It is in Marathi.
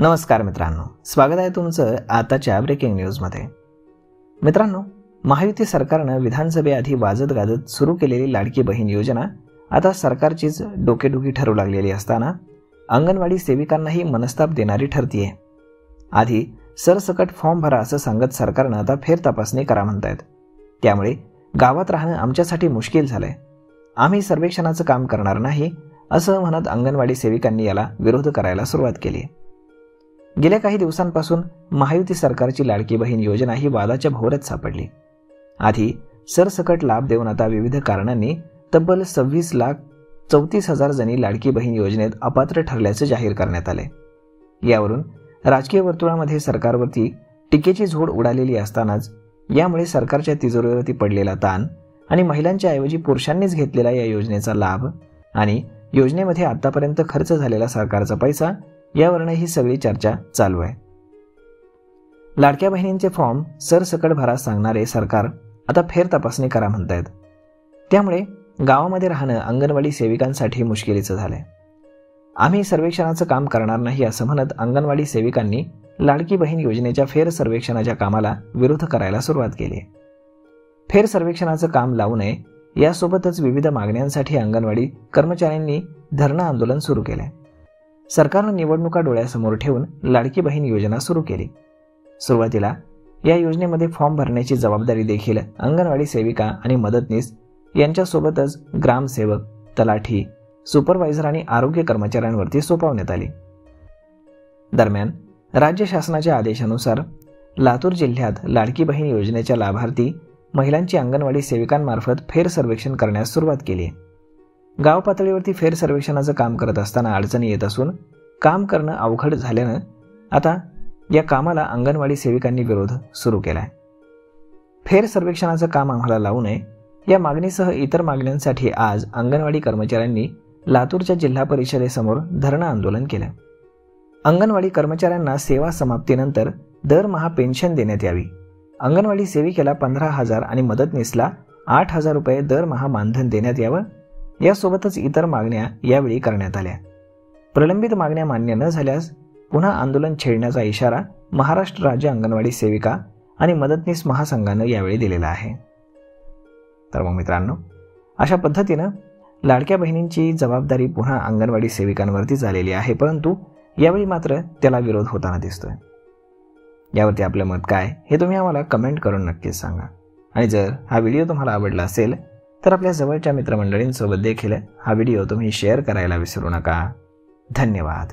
नमस्कार मित्रांनो, स्वागत आहे तुमचं आताच्या ब्रेकिंग न्यूजमध्ये। मित्रांनो, महायुती सरकारनं विधानसभेआधी वाजत गाजत सुरू केलेली लाडकी बहीण योजना आता सरकारचीच डोकेदुखी ठरू लागलेली असताना अंगणवाडी सेविकांनाही मनस्ताप देणारी ठरतीये। आधी सरसकट फॉर्म भरा असं सांगत सरकारनं आता फेर तपासणी करा म्हणतायत। त्यामुळे गावात राहणं आमच्यासाठी मुश्किल झालंय, आम्ही सर्वेक्षणाचं काम करणार नाही असं म्हणत अंगणवाडी सेविकांनी याला विरोध करायला सुरुवात केली। गेल्या काही दिवसांपासून महायुती सरकारची लाडकी बहीण योजना ही वादाच्या भोवऱ्यात सापडली। आधी सरसकट लाभ देऊन आता विविध कारणांनी तब्बल 26,34,000 जणी लाडकी बहीण योजनेत अपात्र ठरल्याचे जाहीर करण्यात आले। यावरून राजकीय वर्तुळामध्ये सरकारवरती टीकेची झोड उडालेली असतानाच यामुळे सरकारच्या तिजोरीवरती पडलेला ताण आणि महिलांच्या ऐवजी पुरुषांनीच घेतलेला या योजनेचा लाभ आणि योजनेमध्ये आतापर्यंत खर्च झालेला सरकारचा पैसा यावरनं ही सगळी चर्चा चालू आहे। लाडक्या बहिणींचे फॉर्म सरसकट भरा सांगणारे सरकार आता फेर तपासणी करा म्हणतायत। त्यामुळे गावामध्ये राहणं अंगणवाडी सेविकांसाठी मुश्किलीचं झालंय। आम्ही सर्वेक्षणाचं काम करणार नाही असं म्हणत अंगणवाडी सेविकांनी लाडकी बहीण योजनेच्या फेर सर्वेक्षणाच्या कामाला विरोध करायला सुरुवात केली आहे। फेर सर्वेक्षणाचं काम लावू नये यासोबतच विविध मागण्यांसाठी अंगणवाडी कर्मचाऱ्यांनी धरणं आंदोलन सुरू केलंय। सरकारनं निवडणुका डोळ्यासमोर ठेवून लाडकी बहीण योजना सुरू केली। सुरुवातीला या योजनेमध्ये फॉर्म भरण्याची जबाबदारी देखील अंगणवाडी सेविका आणि मदतनीस यांच्यासोबतच ग्रामसेवक, तलाठी, सुपरवायझर आणि आरोग्य कर्मचाऱ्यांवरती सोपवण्यात आली। दरम्यान राज्य शासनाच्या आदेशानुसार लातूर जिल्ह्यात लाडकी बहीण योजनेच्या लाभार्थी महिलांची अंगणवाडी सेविकांमार्फत फेर सर्वेक्षण करण्यास सुरुवात केली आहे। गाव पातळीवरती फेर सर्वेक्षणाचं काम करत असताना अडचणी येत असून काम करणं अवघड झाल्यानं आता या कामाला अंगणवाडी सेविकांनी विरोध सुरू केलाय। फेर सर्वेक्षणाचं काम आम्हाला लावू नये या मागणीसह इतर मागण्यांसाठी आज अंगणवाडी कर्मचाऱ्यांनी लातूरच्या जिल्हा परिषदेसमोर धरणं आंदोलन केलं। अंगणवाडी कर्मचाऱ्यांना सेवा समाप्तीनंतर दरमहा पेन्शन देण्यात यावी, अंगणवाडी सेविकेला 15,000 आणि मदतनीसला 8,000 रुपये दरमहा मानधन देण्यात यावं यासोबतच इतर मागण्या यावेळी करण्यात आल्या। प्रलंबित मागण्या मान्य न झाल्यास पुन्हा आंदोलन छेडण्याचा इशारा महाराष्ट्र राज्य अंगणवाडी सेविका आणि मदतनीस महासंघानं यावेळी दिलेला आहे। तर मग मित्रांनो, अशा पद्धतीनं लाडक्या बहिणींची जबाबदारी पुन्हा अंगणवाडी सेविकांवरती झालेली आहे, परंतु यावेळी मात्र त्याला विरोध होताना दिसतोय। यावरती आपलं मत काय हे तुम्ही आम्हाला कमेंट करून नक्कीच सांगा। आणि जर हा व्हिडिओ तुम्हाला आवडला असेल तर आपल्या जवळच्या मित्रमंडळींसोबत देखील हा व्हिडिओ तुम्ही शेअर करायला विसरू नका। धन्यवाद।